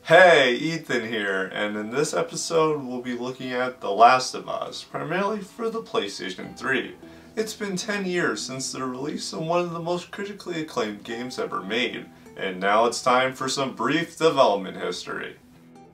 Hey, Ethan here, and in this episode we'll be looking at The Last of Us, primarily for the PlayStation 3. It's been 10 years since the release of one of the most critically acclaimed games ever made, and now it's time for some brief development history.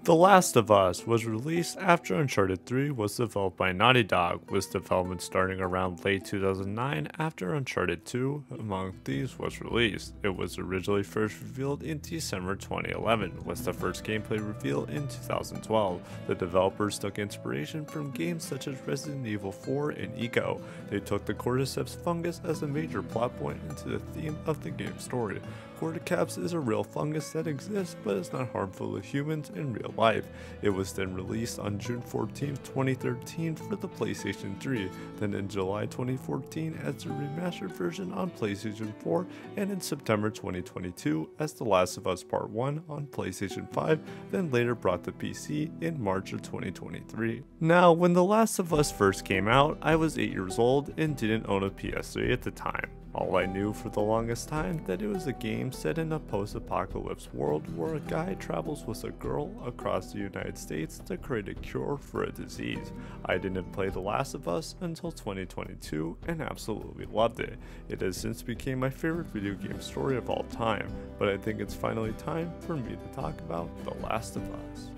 The Last of Us was released after Uncharted 3 was developed by Naughty Dog, with development starting around late 2009 after Uncharted 2, among these, was released. It was originally first revealed in December 2011, with the first gameplay reveal in 2012. The developers took inspiration from games such as Resident Evil 4 and Eco. They took the cordyceps fungus as a major plot point into the theme of the game's story. Cordyceps is a real fungus that exists but is not harmful to humans in real life. It was then released on June 14, 2013 for the PlayStation 3, then in July 2014 as a remastered version on PlayStation 4, and in September 2022 as The Last of Us Part 1 on PlayStation 5, then later brought to PC in March of 2023. Now, when The Last of Us first came out, I was 8 years old and didn't own a PS3 at the time. All I knew for the longest time that it was a game set in a post-apocalypse world where a guy travels with a girl across the United States to create a cure for a disease. I didn't play The Last of Us until 2022 and absolutely loved it. It has since become my favorite video game story of all time, but I think it's finally time for me to talk about The Last of Us.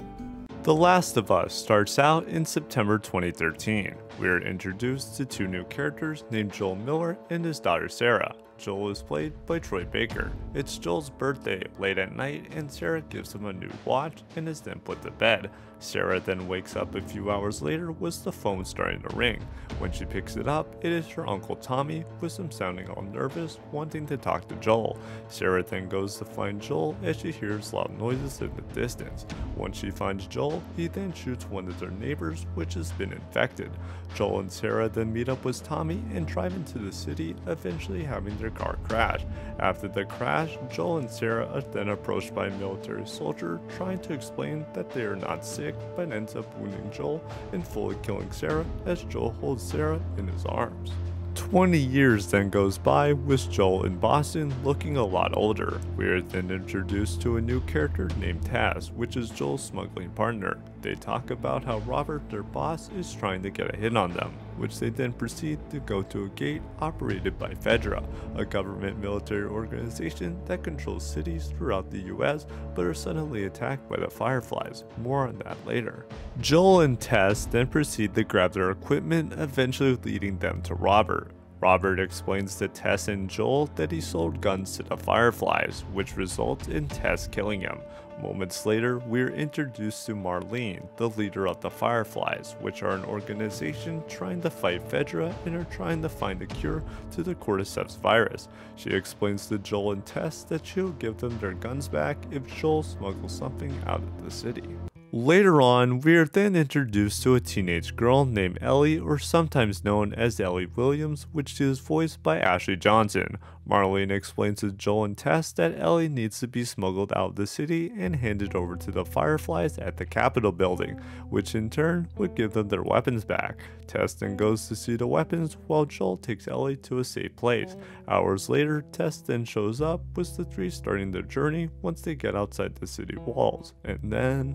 The Last of Us starts out in September 2013. We are introduced to two new characters named Joel Miller and his daughter Sarah. Joel is played by Troy Baker. It's Joel's birthday late at night and Sarah gives him a new watch and is then put to bed. Sarah then wakes up a few hours later with the phone starting to ring. When she picks it up, it is her Uncle Tommy, with him sounding all nervous, wanting to talk to Joel. Sarah then goes to find Joel as she hears loud noises in the distance. Once she finds Joel, he then shoots one of their neighbors, which has been infected. Joel and Sarah then meet up with Tommy and drive into the city, eventually having their car crash. After the crash, Joel and Sarah are then approached by a military soldier trying to explain that they are not sick, but ends up wounding Joel and fully killing Sarah as Joel holds Sarah in his arms. 20 years then goes by with Joel in Boston looking a lot older. We are then introduced to a new character named Taz, which is Joel's smuggling partner. They talk about how Robert, their boss, is trying to get a hit on them, which they then proceed to go to a gate operated by Fedra, a government military organization that controls cities throughout the US but are suddenly attacked by the Fireflies. More on that later. Joel and Tess then proceed to grab their equipment, eventually leading them to Robert. Robert explains to Tess and Joel that he sold guns to the Fireflies, which results in Tess killing him. Moments later, we are introduced to Marlene, the leader of the Fireflies, which are an organization trying to fight Fedra and are trying to find a cure to the cordyceps virus. She explains to Joel and Tess that she'll give them their guns back if Joel smuggles something out of the city. Later on, we are then introduced to a teenage girl named Ellie, or sometimes known as Ellie Williams, which is voiced by Ashley Johnson. Marlene explains to Joel and Tess that Ellie needs to be smuggled out of the city and handed over to the Fireflies at the Capitol building, which in turn would give them their weapons back. Tess then goes to see the weapons while Joel takes Ellie to a safe place. Hours later, Tess then shows up with the three starting their journey once they get outside the city walls. And then...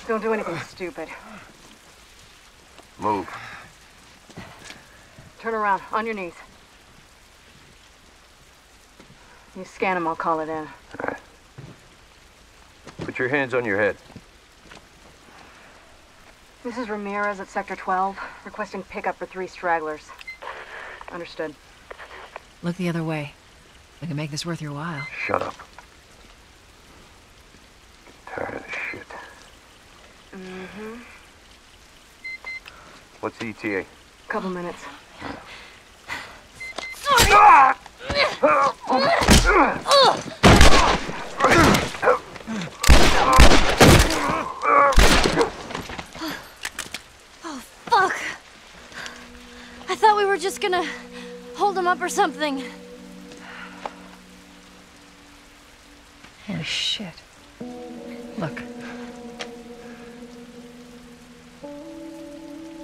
Don't do anything stupid. Move. Turn around, on your knees. You scan him, I'll call it in. All right. Put your hands on your head. This is Ramirez at Sector 12, requesting pickup for 3 stragglers. Understood. Look the other way. We can make this worth your while. Shut up. Tired of this shit. Mm-hmm. What's the ETA? Couple minutes. Oh, fuck. I thought we were just gonna hold him up or something. Holy shit. Look.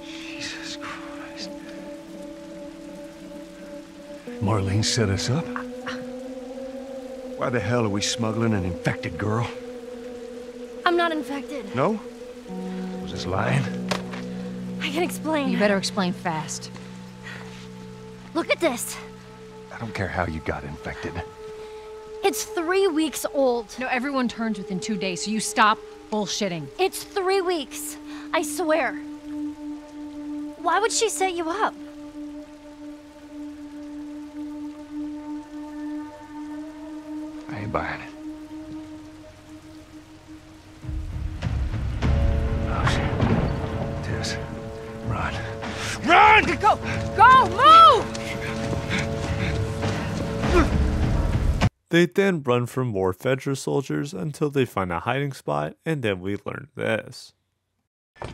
Jesus Christ. Marlene set us up? Why the hell are we smuggling an infected girl? I'm not infected. No? Was this lying? I can explain. You better explain fast. Look at this. I don't care how you got infected. It's 3 weeks old. No, everyone turns within 2 days, so you stop bullshitting. It's 3 weeks. I swear. Why would she set you up? I ain't buying it. Oh, shit. Tess, run. Run! Go! Go! Move! They then run from more Fedra soldiers until they find a hiding spot, and then we learn this. All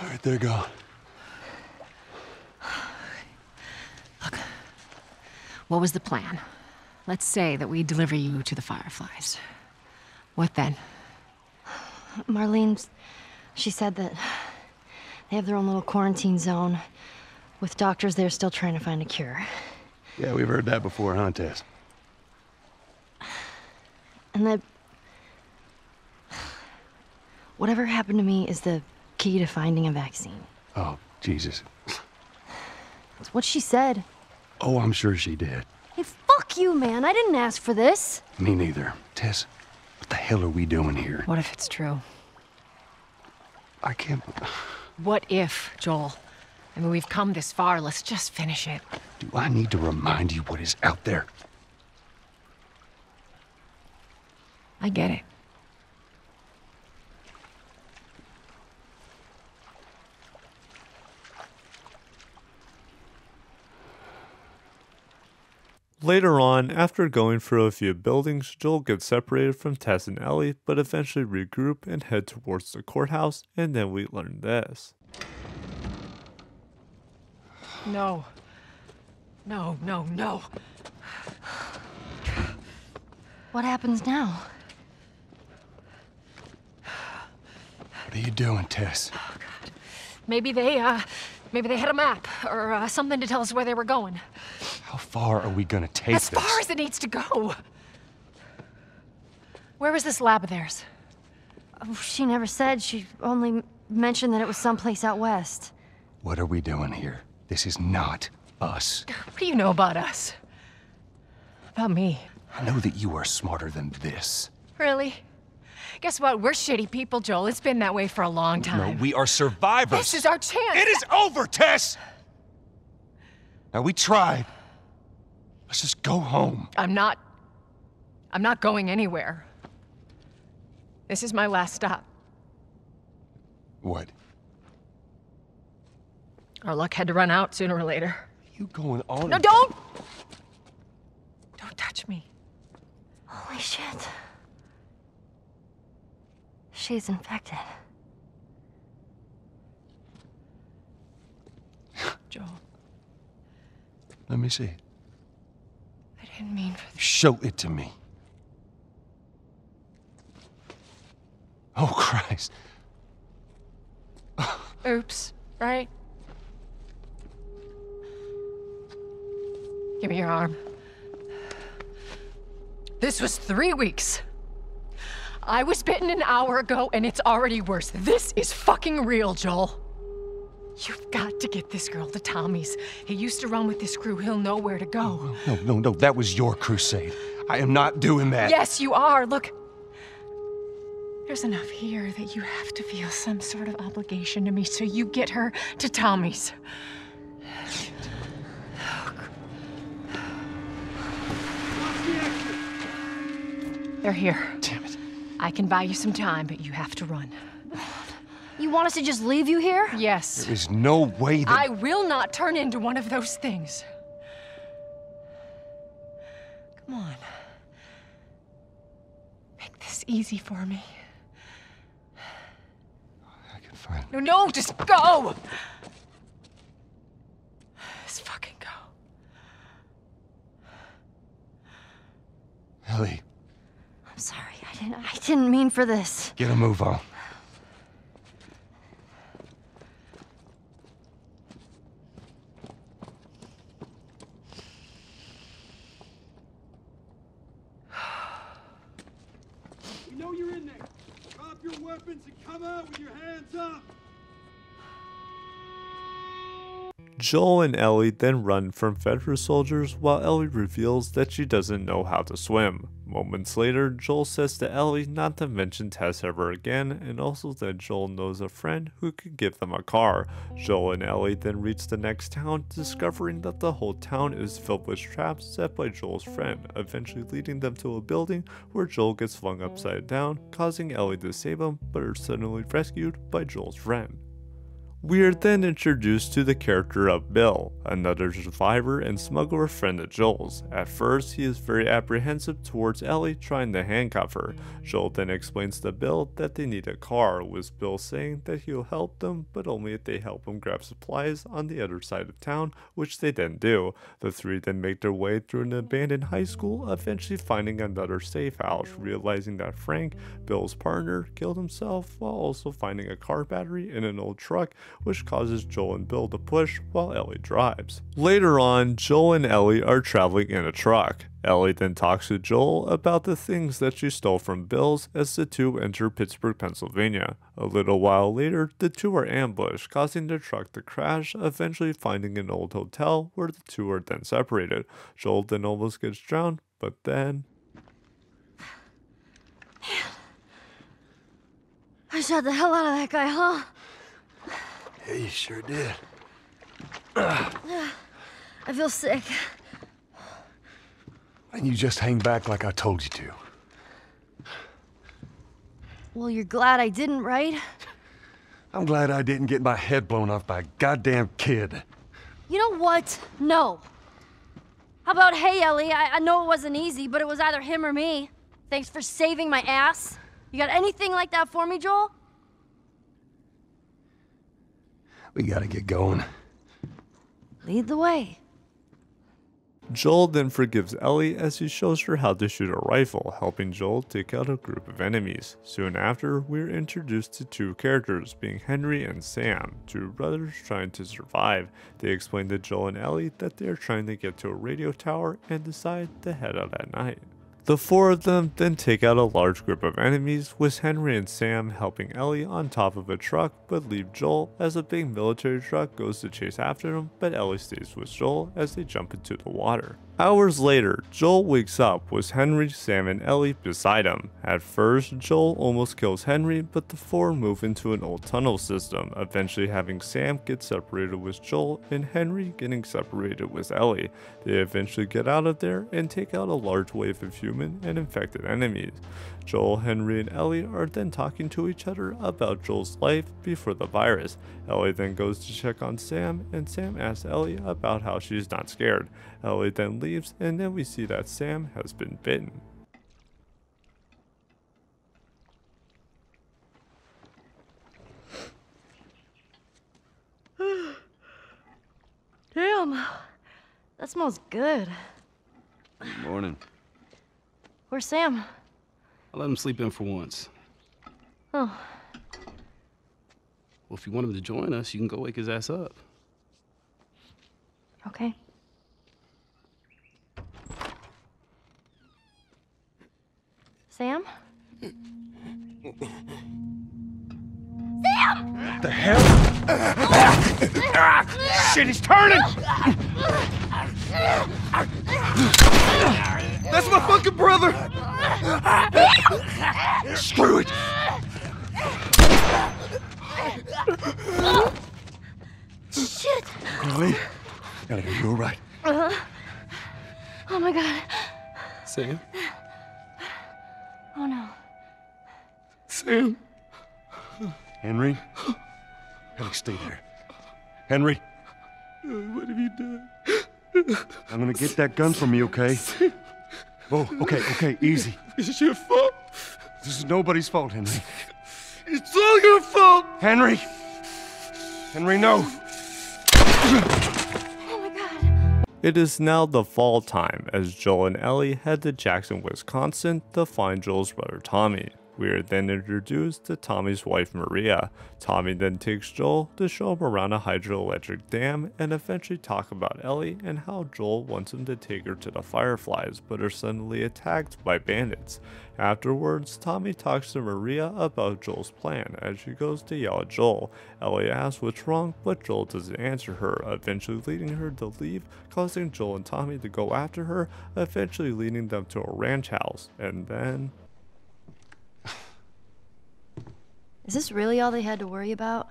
right, there you go. Look, what was the plan? Let's say that we deliver you to the Fireflies. What then? Marlene, she said that they have their own little quarantine zone with doctors there still trying to find a cure. Yeah, we've heard that before, huh, Tess? And that whatever happened to me is the key to finding a vaccine. Oh, Jesus. That's what she said. Oh, I'm sure she did. Hey, fuck you, man. I didn't ask for this. Me neither. Tess, what the hell are we doing here? What if it's true? I can't... What if, Joel? I mean, we've come this far. Let's just finish it. Do I need to remind you what is out there? I get it. Later on, after going through a few buildings, Joel gets separated from Tess and Ellie, but eventually regroup and head towards the courthouse, and then we learn this. No. No, no, no. What happens now? What are you doing, Tess? Maybe they had a map, or something to tell us where they were going. How far are we gonna take As far as it needs to go. Where was this lab of theirs? Oh, she never said. She only mentioned that it was someplace out west. What are we doing here? This is not us. What do you know about us? About me? I know that you are smarter than this. Really? Guess what? We're shitty people, Joel. It's been that way for a long time. No, we are survivors. This is our chance. It is over, Tess! Now, we tried. Let's just go home. I'm not going anywhere. This is my last stop. What? Our luck had to run out sooner or later. You going on? No, don't! Don't touch me. Holy shit. She's infected. Joel, Let me see. I didn't mean for this. Show it to me. Oh, Christ. Oops, right? Give me your arm. This was 3 weeks. I was bitten an hour ago, and it's already worse. This is fucking real, Joel. You've got to get this girl to Tommy's. He used to run with this crew. He'll know where to go. No. That was your crusade. I am not doing that. Yes, you are. Look. There's enough here that you have to feel some sort of obligation to me, so you get her to Tommy's. They're here. Damn it. I can buy you some time, but you have to run. You want us to just leave you here? Yes. There is no way that... I will not turn into one of those things. Come on. Make this easy for me. I can find... No, just go! Just fucking go. Ellie, I'm sorry. I didn't mean for this. get a move on. know you're in there. Drop your weapons and come out with your hands up. Joel and Ellie then run from federal soldiers while Ellie reveals that she doesn't know how to swim. Moments later, Joel says to Ellie not to mention Tess ever again, and also that Joel knows a friend who could give them a car. Joel and Ellie then reach the next town, discovering that the whole town is filled with traps set by Joel's friend, eventually leading them to a building where Joel gets flung upside down, causing Ellie to save him, but are suddenly rescued by Joel's friend. We are then introduced to the character of Bill, another survivor and smuggler friend of Joel's. At first, he is very apprehensive towards Ellie trying to handcuff her. Joel then explains to Bill that they need a car, with Bill saying that he'll help them, but only if they help him grab supplies on the other side of town, which they then do. The three then make their way through an abandoned high school, eventually finding another safe house, realizing that Frank, Bill's partner, killed himself, while also finding a car battery in an old truck, which causes Joel and Bill to push while Ellie drives. Later on, Joel and Ellie are traveling in a truck. Ellie then talks to Joel about the things that she stole from Bill's as the two enter Pittsburgh, Pennsylvania. A little while later, the two are ambushed, causing the truck to crash, eventually finding an old hotel where the two are then separated. Joel then almost gets drowned, but then... I shot the hell out of that guy, huh? Yeah, you sure did. I feel sick. And you just hang back like I told you to. Well, you're glad I didn't, right? I'm glad I didn't get my head blown off by a goddamn kid. You know what? No. How about, hey, Ellie, I know it wasn't easy, but it was either him or me. Thanks for saving my ass. You got anything like that for me, Joel? We gotta get going. Lead the way. Joel then forgives Ellie as he shows her how to shoot a rifle, helping Joel take out a group of enemies. Soon after, we're introduced to two characters, being Henry and Sam, two brothers trying to survive. They explain to Joel and Ellie that they are trying to get to a radio tower and decide to head out at night. The four of them then take out a large group of enemies, with Henry and Sam helping Ellie on top of a truck, but leave Joel as a big military truck goes to chase after them, but Ellie stays with Joel as they jump into the water. Hours later, Joel wakes up with Henry, Sam, and Ellie beside him. At first, Joel almost kills Henry, but the four move into an old tunnel system, eventually having Sam get separated with Joel and Henry getting separated with Ellie. They eventually get out of there and take out a large wave of human and infected enemies. Joel, Henry, and Ellie are then talking to each other about Joel's life before the virus. Ellie then goes to check on Sam, and Sam asks Ellie about how she's not scared. Ellie then leaves, and then we see that Sam has been bitten. Damn, that smells good. Good morning. Where's Sam? I let him sleep in for once. Oh. Well, if you want him to join us, you can go wake his ass up. Okay. Sam? The hell? Shit, he's turning! That's my fucking brother! Screw it! Shit! Ellie? Ellie, are you alright? Oh my god. Sam? Oh no. Sam? Henry? Ellie, stay there. Henry? What have you done? I'm gonna get that gun from you, okay? Oh, okay, easy. It's your fault. This is nobody's fault, Henry. It's all your fault. Henry! Henry, no! Oh my god. It is now the fall time as Joel and Ellie head to Jackson, Wisconsin to find Joel's brother Tommy. We are then introduced to Tommy's wife Maria. Tommy then takes Joel to show him around a hydroelectric dam and eventually talk about Ellie and how Joel wants him to take her to the Fireflies but are suddenly attacked by bandits. Afterwards, Tommy talks to Maria about Joel's plan as she goes to yell at Joel. Ellie asks what's wrong, but Joel doesn't answer her, eventually leading her to leave, causing Joel and Tommy to go after her, eventually leading them to a ranch house, and then... Is this really all they had to worry about?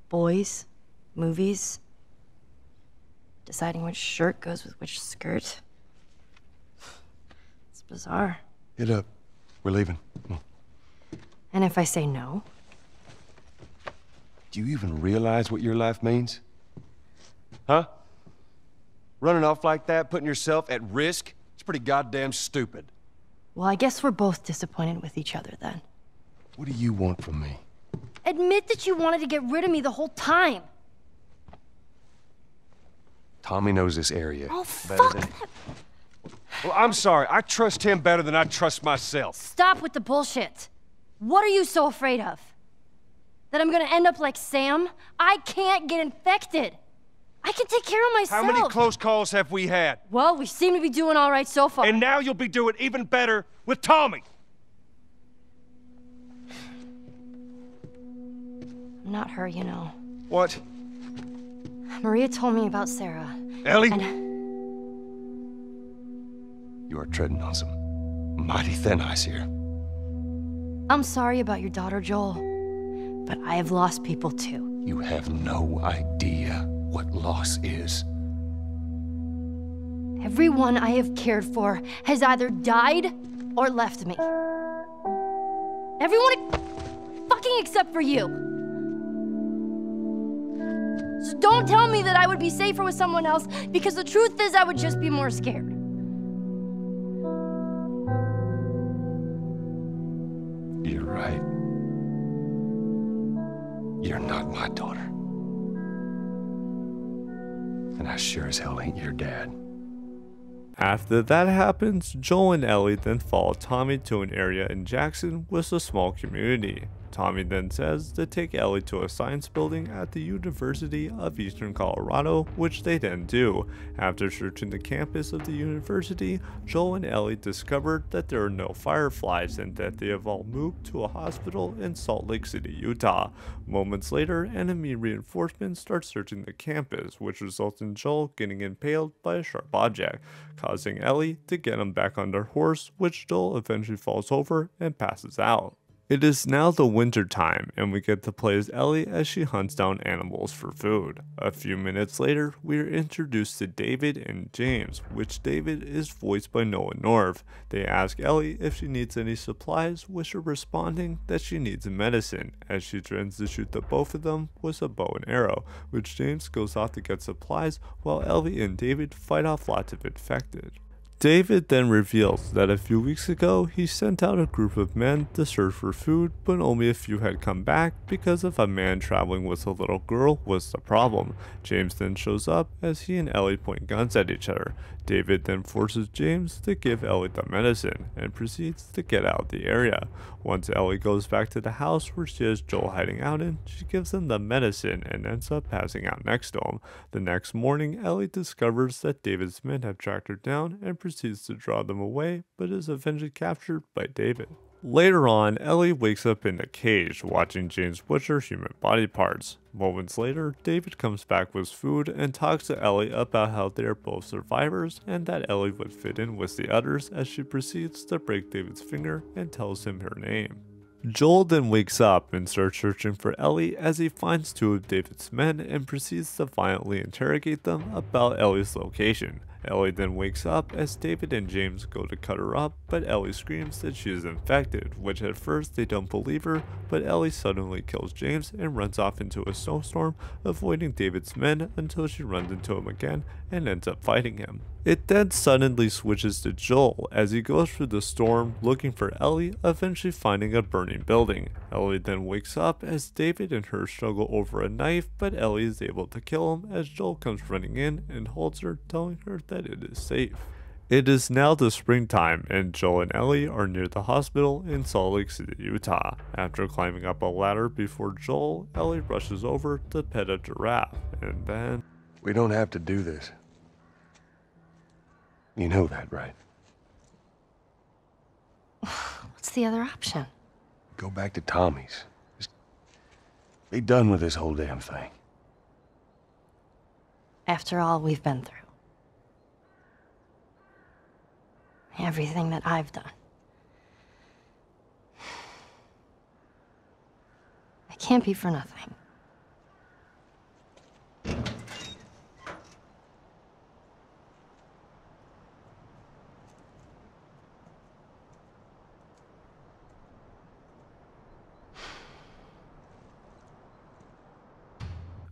Boys, movies, deciding which shirt goes with which skirt. It's bizarre. Get up. We're leaving. Come on. And if I say no? Do you even realize what your life means? Huh? Running off like that, putting yourself at risk? It's pretty goddamn stupid. Well, I guess we're both disappointed with each other then. What do you want from me? Admit that you wanted to get rid of me the whole time. Tommy knows this area Oh, better fuck than... that. Well, I'm sorry. I trust him better than I trust myself. Stop with the bullshit. What are you so afraid of? That I'm gonna end up like Sam? I can't get infected. I can take care of myself. How many close calls have we had? Well, we seem to be doing all right so far. And now you'll be doing even better with Tommy. I'm not her, you know. What? Maria told me about Sarah. Ellie? And You are treading on some mighty thin ice here. I'm sorry about your daughter, Joel. But I have lost people too. You have no idea what loss is. Everyone I have cared for has either died or left me. Everyone fucking except for you. So don't tell me that I would be safer with someone else, because the truth is I would just be more scared. You're right. You're not my daughter. And I sure as hell ain't your dad. After that happens, Joel and Ellie then follow Tommy to an area in Jackson with a small community. Tommy then says to take Ellie to a science building at the University of Eastern Colorado, which they then do. After searching the campus of the university, Joel and Ellie discovered that there are no fireflies and that they have all moved to a hospital in Salt Lake City, Utah. Moments later, enemy reinforcements start searching the campus, which results in Joel getting impaled by a sharp object, causing Ellie to get him back on their horse, which Joel eventually falls over and passes out. It is now the winter time, and we get to play as Ellie as she hunts down animals for food. A few minutes later, we are introduced to David and James, which David is voiced by Noah North. They ask Ellie if she needs any supplies, with her responding that she needs medicine, as she threatens to shoot the both of them with a bow and arrow, which James goes off to get supplies, while Ellie and David fight off lots of infected. David then reveals that a few weeks ago he sent out a group of men to search for food, but only a few had come back because of a man traveling with a little girl was the problem. James then shows up as he and Ellie point guns at each other. David then forces James to give Ellie the medicine and proceeds to get out of the area. Once Ellie goes back to the house where she has Joel hiding out in, she gives him the medicine and ends up passing out next to him. The next morning, Ellie discovers that David's men have tracked her down and proceeds to draw them away, but is eventually captured by David. Later on, Ellie wakes up in a cage watching James butcher human body parts. Moments later, David comes back with food and talks to Ellie about how they are both survivors and that Ellie would fit in with the others as she proceeds to break David's finger and tells him her name. Joel then wakes up and starts searching for Ellie as he finds two of David's men and proceeds to violently interrogate them about Ellie's location. Ellie then wakes up as David and James go to cut her up, but Ellie screams that she is infected, which at first they don't believe her, but Ellie suddenly kills James and runs off into a snowstorm, avoiding David's men until she runs into him again and ends up fighting him. It then suddenly switches to Joel as he goes through the storm looking for Ellie, eventually finding a burning building. Ellie then wakes up as David and her struggle over a knife, but Ellie is able to kill him as Joel comes running in and holds her, telling her that it is safe. It is now the springtime, and Joel and Ellie are near the hospital in Salt Lake City, Utah. After climbing up a ladder before Joel, Ellie rushes over to pet a giraffe, and then... We don't have to do this. You know that, right? What's the other option? Go back to Tommy's. Just be done with this whole damn thing. After all we've been through. Everything that I've done. It can't be for nothing.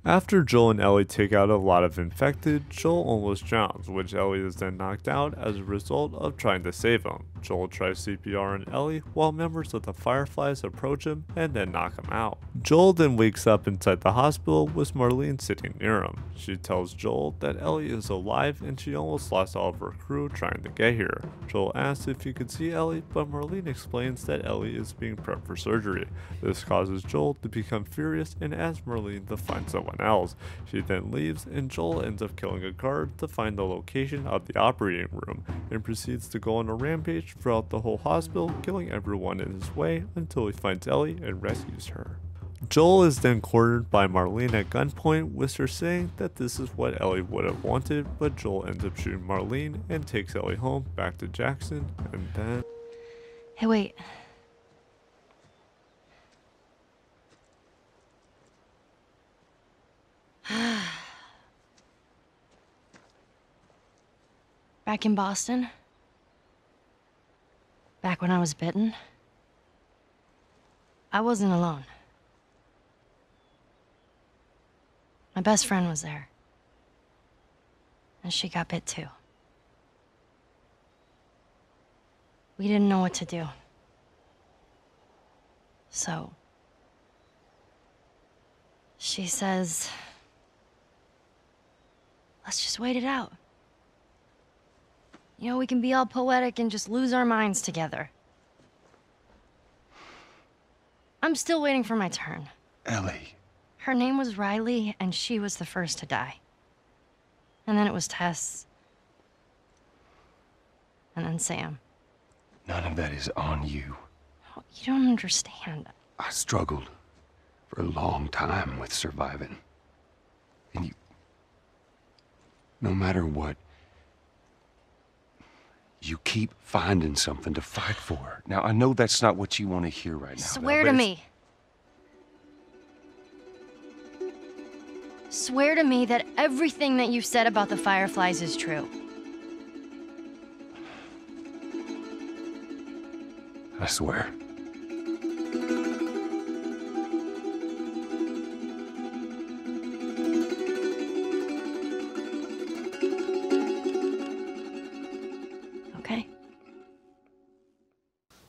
After Joel and Ellie take out a lot of infected, Joel almost drowns, which Ellie is then knocked out as a result of trying to save him. Joel tries CPR on Ellie while members of the Fireflies approach him and then knock him out. Joel then wakes up inside the hospital with Marlene sitting near him. She tells Joel that Ellie is alive and she almost lost all of her crew trying to get here. Joel asks if he could see Ellie, but Marlene explains that Ellie is being prepped for surgery. This causes Joel to become furious and asks Marlene to find someone else. She then leaves and Joel ends up killing a guard to find the location of the operating room and proceeds to go on a rampage throughout the whole hospital, killing everyone in his way until he finds Ellie and rescues her. Joel is then cornered by Marlene at gunpoint, with her saying that this is what Ellie would have wanted, but Joel ends up shooting Marlene and takes Ellie home back to Jackson, and then... Hey, wait. Back in Boston, back when I was bitten, I wasn't alone. My best friend was there, and she got bit too. We didn't know what to do. So, she says, let's just wait it out. You know, we can be all poetic and just lose our minds together. I'm still waiting for my turn. Ellie. Her name was Riley, and she was the first to die. And then it was Tess. And then Sam. None of that is on you. Oh, you don't understand. I struggled for a long time with surviving. And you... No matter what, you keep finding something to fight for. Now, I know that's not what you want to hear right now. Swear to me. Swear to me that everything that you've said about the Fireflies is true. I swear. Okay.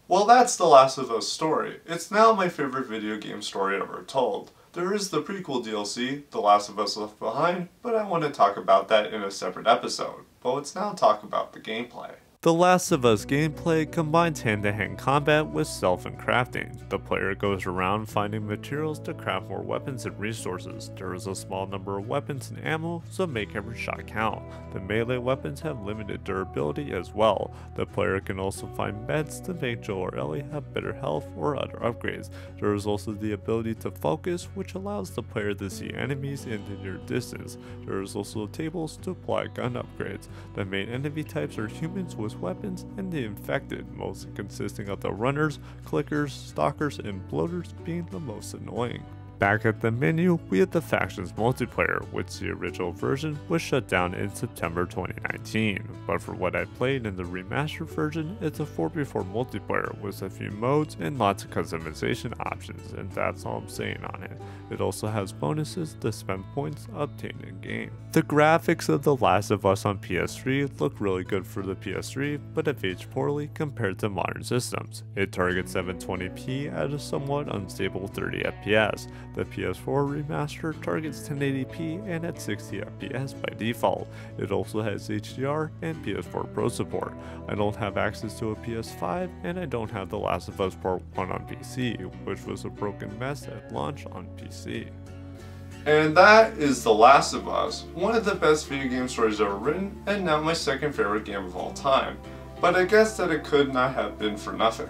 Well, that's The Last of Us story. It's now my favorite video game story ever told. There is the prequel DLC, The Last of Us Left Behind, but I want to talk about that in a separate episode. But let's now talk about the gameplay. The Last of Us gameplay combines hand-to-hand combat with stealth and crafting. The player goes around finding materials to craft more weapons and resources. There is a small number of weapons and ammo, so make every shot count. The melee weapons have limited durability as well. The player can also find meds to make Joel or Ellie have better health or other upgrades. There is also the ability to focus, which allows the player to see enemies in the near distance. There is also tables to apply gun upgrades. The main enemy types are humans with weapons and the infected, mostly consisting of the runners, clickers, stalkers, and bloaters being the most annoying. Back at the menu, we have the Factions multiplayer, which the original version was shut down in September 2019, but for what I played in the remastered version, it's a 4v4 multiplayer with a few modes and lots of customization options, and that's all I'm saying on it. It also has bonuses to spend points obtained in game. The graphics of The Last of Us on PS3 look really good for the PS3, but have aged poorly compared to modern systems. It targets 720p at a somewhat unstable 30 FPS. The PS4 remaster targets 1080p and at 60 FPS by default. It also has HDR and PS4 Pro support. I don't have access to a PS5, and I don't have The Last of Us Part 1 on PC, which was a broken mess at launch on PC. And that is The Last of Us, one of the best video game stories ever written, and now my second favorite game of all time. But I guess that it could not have been for nothing.